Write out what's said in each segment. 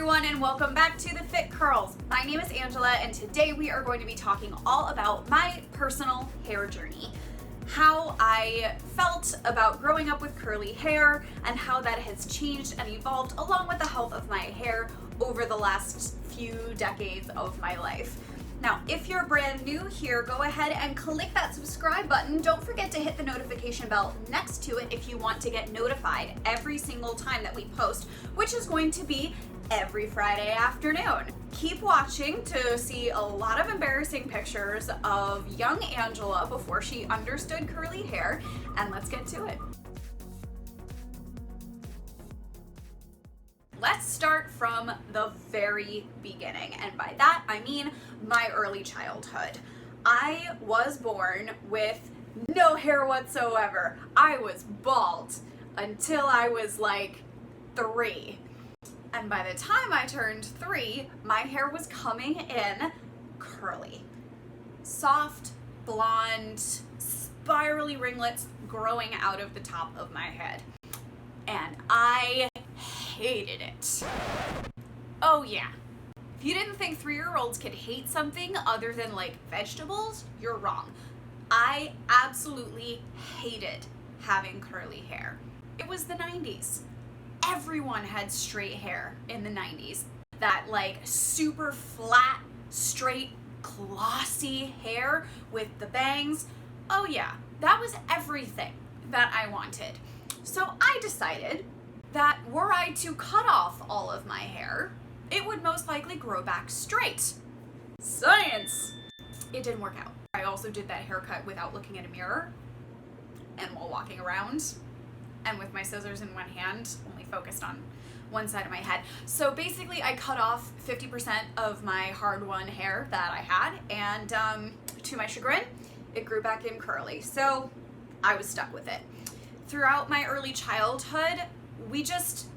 everyone, and welcome back to the Fit Curls. My name is Angela, and today we are going to be talking all about my personal hair journey. How I felt about growing up with curly hair and how that has changed and evolved along with the health of my hair over the last few decades of my life. Now, if you're brand new here, go ahead and click that subscribe button. Don't forget to hit the notification bell next to it if you want to get notified every single time that we post, which is going to be every Friday afternoon. Keep watching to see a lot of embarrassing pictures of young Angela before she understood curly hair, and let's get to it. Let's start from the very beginning, and by that I mean my early childhood. I was born with no hair whatsoever. I was bald until I was like 3. And by the time I turned 3, my hair was coming in curly. Soft, blonde, spirally ringlets growing out of the top of my head. And I hated it. Oh yeah. If you didn't think 3-year-olds could hate something other than like vegetables, you're wrong. I absolutely hated having curly hair. It was the 90s. Everyone had straight hair in the 90s. That like super flat, straight, glossy hair with the bangs. Oh yeah, that was everything that I wanted. So I decided that were I to cut off all of my hair, it would most likely grow back straight. Science! It didn't work out. I also did that haircut without looking at a mirror and while walking around and with my scissors in one hand, only focused on one side of my head. So basically I cut off 50% of my hard-won hair that I had, and to my chagrin, it grew back in curly. So I was stuck with it. Throughout my early childhood, we just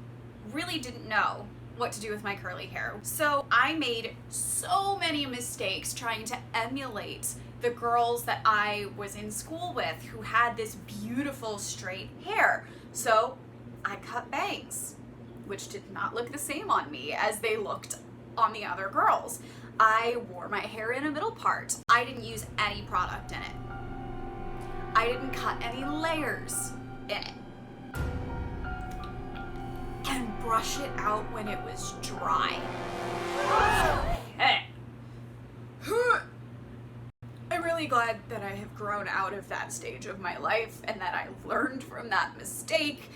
really didn't know what to do with my curly hair. So I made so many mistakes trying to emulate the girls that I was in school with who had this beautiful straight hair. So I cut bangs, which did not look the same on me as they looked on the other girls. I wore my hair in a middle part. I didn't use any product in it. I didn't cut any layers in it. And brush it out when it was dry. Okay. I'm really glad that I have grown out of that stage of my life and that I learned from that mistake,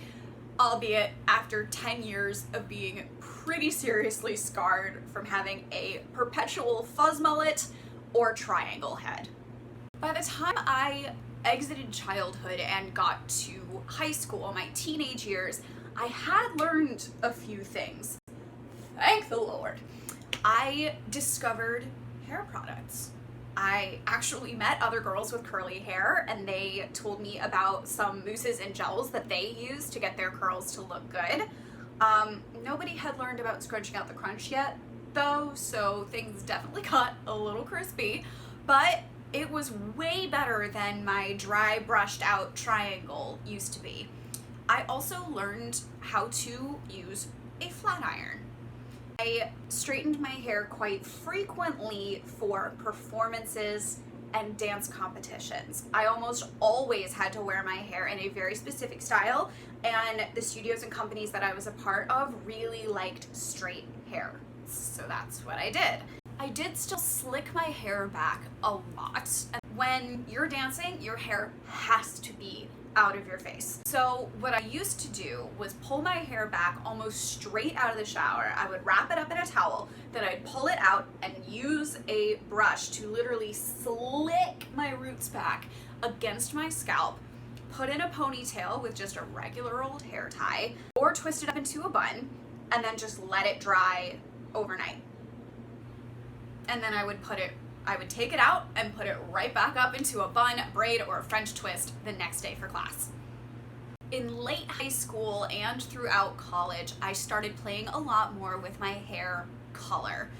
albeit after 10 years of being pretty seriously scarred from having a perpetual fuzz mullet or triangle head. By the time I exited childhood and got to high school, my teenage years, I had learned a few things. Thank the Lord. I discovered hair products. I actually met other girls with curly hair, and they told me about some mousses and gels that they use to get their curls to look good. Nobody had learned about scrunching out the crunch yet, though, so things definitely got a little crispy, but it was way better than my dry, brushed out triangle used to be. I also learned how to use a flat iron. I straightened my hair quite frequently for performances and dance competitions. I almost always had to wear my hair in a very specific style, and the studios and companies that I was a part of really liked straight hair. So that's what I did. I did still slick my hair back a lot. And when you're dancing, your hair has to be out of your face. So what I used to do was pull my hair back almost straight out of the shower. I would wrap it up in a towel, then I'd pull it out and use a brush to literally slick my roots back against my scalp, put in a ponytail with just a regular old hair tie, or twist it up into a bun, and then just let it dry overnight. And then I would take it out and put it right back up into a bun, braid, or a French twist the next day for class. In late high school and throughout college, I started playing a lot more with my hair color.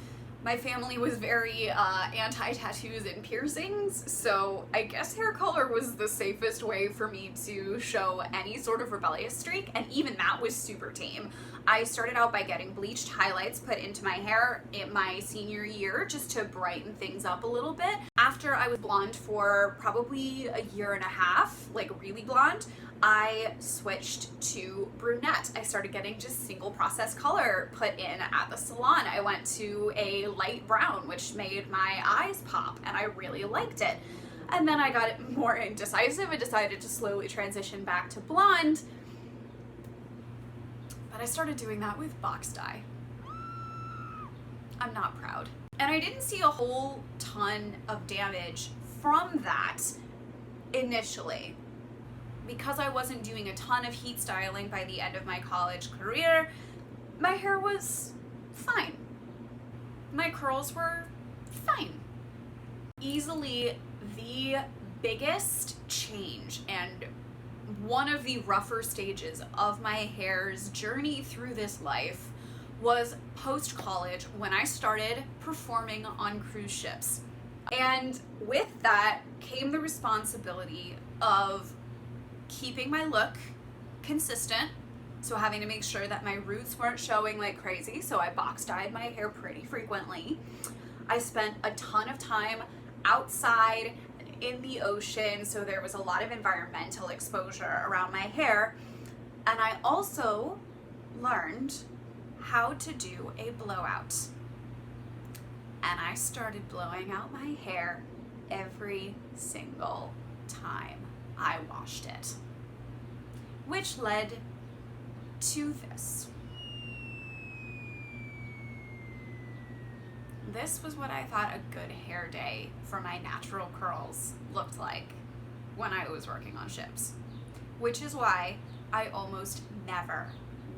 My family was very anti-tattoos and piercings, so I guess hair color was the safest way for me to show any sort of rebellious streak, and even that was super tame. I started out by getting bleached highlights put into my hair in my senior year just to brighten things up a little bit. After I was blonde for probably a year and a half, like really blonde, I switched to brunette. I started getting just single process color put in at the salon. I went to a light brown, which made my eyes pop, and I really liked it. And then I got more indecisive and decided to slowly transition back to blonde. But I started doing that with box dye. I'm not proud. And I didn't see a whole ton of damage from that initially. Because I wasn't doing a ton of heat styling by the end of my college career, my hair was fine. My curls were fine. Easily the biggest change and one of the rougher stages of my hair's journey through this life was post-college when I started performing on cruise ships. And with that came the responsibility of keeping my look consistent, so having to make sure that my roots weren't showing like crazy, so I box dyed my hair pretty frequently. I spent a ton of time outside in the ocean, so there was a lot of environmental exposure around my hair, and I also learned how to do a blowout. And I started blowing out my hair every single time I washed it, which led to this. This was what I thought a good hair day for my natural curls looked like when I was working on ships, which is why I almost never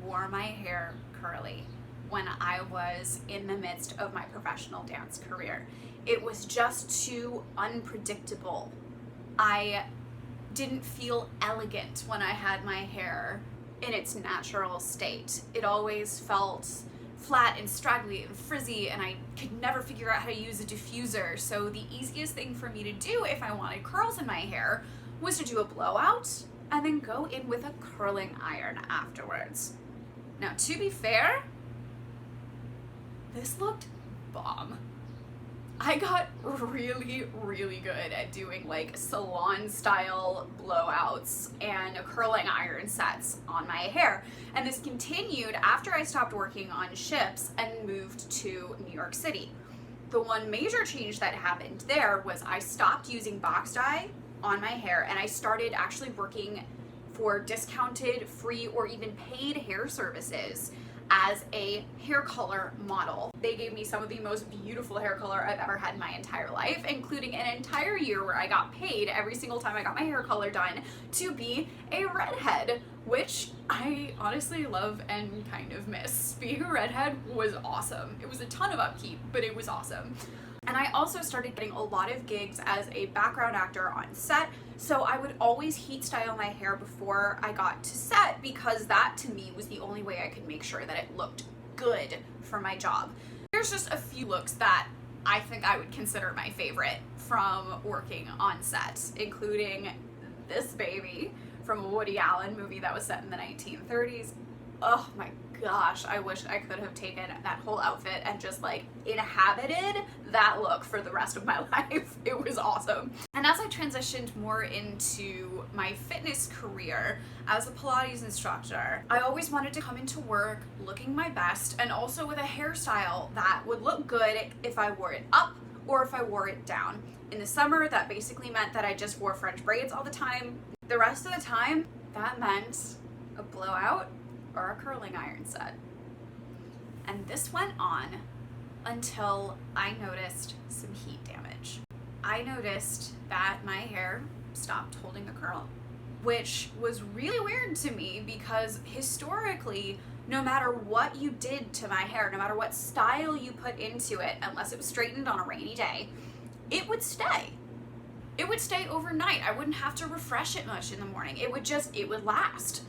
wore my hair curly when I was in the midst of my professional dance career. It was just too unpredictable. I didn't feel elegant when I had my hair in its natural state. It always felt flat and straggly and frizzy, and I could never figure out how to use a diffuser. So the easiest thing for me to do if I wanted curls in my hair was to do a blowout and then go in with a curling iron afterwards. Now, to be fair, this looked bomb. I got really, really good at doing like salon style blowouts and curling iron sets on my hair. And this continued after I stopped working on ships and moved to New York City. The one major change that happened there was I stopped using box dye on my hair and I started actually working for discounted, free, or even paid hair services as a hair color model. They gave me some of the most beautiful hair color I've ever had in my entire life, including an entire year where I got paid every single time I got my hair color done to be a redhead, which I honestly love and kind of miss. Being a redhead was awesome. It was a ton of upkeep, but it was awesome. And I also started getting a lot of gigs as a background actor on set, so I would always heat style my hair before I got to set because that to me was the only way I could make sure that it looked good for my job. There's just a few looks that I think I would consider my favorite from working on set, including this baby from a Woody Allen movie that was set in the 1930s. Oh my gosh, I wish I could have taken that whole outfit and just like inhabited that look for the rest of my life. It was awesome. And as I transitioned more into my fitness career as a Pilates instructor, I always wanted to come into work looking my best and also with a hairstyle that would look good if I wore it up or if I wore it down. In the summer, that basically meant that I just wore French braids all the time. The rest of the time, that meant a blowout or a curling iron set. And this went on until I noticed some heat damage. I noticed that my hair stopped holding a curl, which was really weird to me because historically, no matter what you did to my hair, no matter what style you put into it, unless it was straightened on a rainy day, it would stay. It would stay overnight. I wouldn't have to refresh it much in the morning. It would last.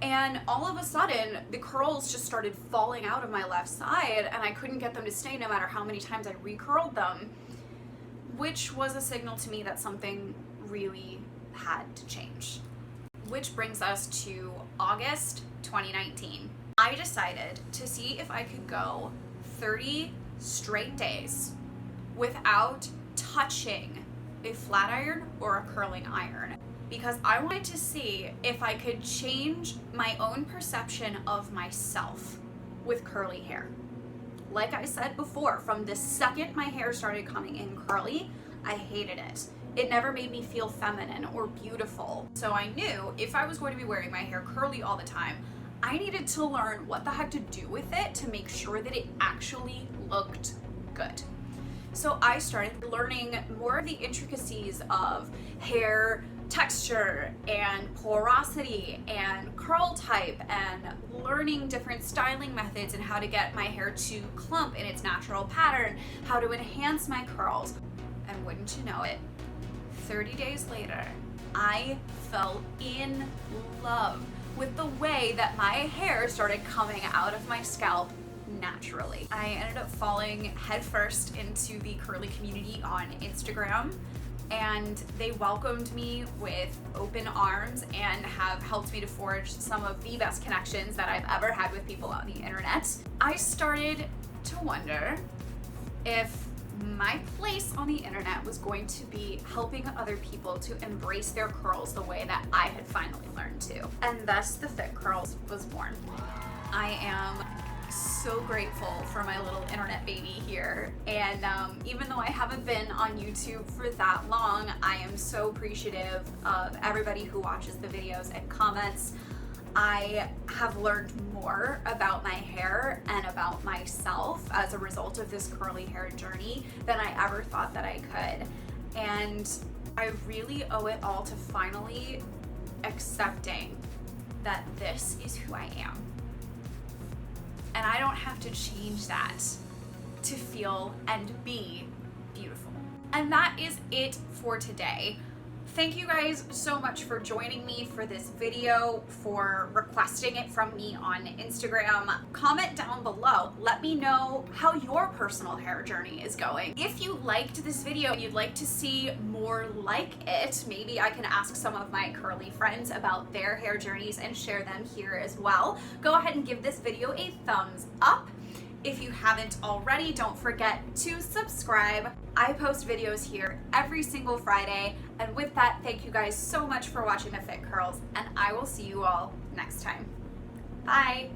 And all of a sudden, the curls just started falling out of my left side, and I couldn't get them to stay no matter how many times I recurled them, which was a signal to me that something really had to change. Which brings us to August 2019. I decided to see if I could go 30 straight days without touching a flat iron or a curling iron, because I wanted to see if I could change my own perception of myself with curly hair. Like I said before, from the second my hair started coming in curly, I hated it. It never made me feel feminine or beautiful. So I knew if I was going to be wearing my hair curly all the time, I needed to learn what the heck to do with it to make sure that it actually looked good. So I started learning more of the intricacies of hair texture and porosity and curl type, and learning different styling methods and how to get my hair to clump in its natural pattern, how to enhance my curls. And wouldn't you know it, 30 days later, I fell in love with the way that my hair started coming out of my scalp naturally. I ended up falling headfirst into the curly community on Instagram, and they welcomed me with open arms and have helped me to forge some of the best connections that I've ever had with people on the internet. I started to wonder if my place on the internet was going to be helping other people to embrace their curls the way that I had finally learned to. And thus the Fit Curls was born. I am so grateful for my little internet baby here, and even though I haven't been on YouTube for that long, I am so appreciative of everybody who watches the videos and comments. I have learned more about my hair and about myself as a result of this curly hair journey than I ever thought that I could. And I really owe it all to finally accepting that this is who I am. And I don't have to change that to feel and be beautiful. And that is it for today. Thank you guys so much for joining me for this video, for requesting it from me on Instagram. Comment down below. Let me know how your personal hair journey is going. If you liked this video and you'd like to see more like it, maybe I can ask some of my curly friends about their hair journeys and share them here as well. Go ahead and give this video a thumbs up. If you haven't already, don't forget to subscribe. I post videos here every single Friday. And with that, thank you guys so much for watching the Fit Curls, and I will see you all next time. Bye.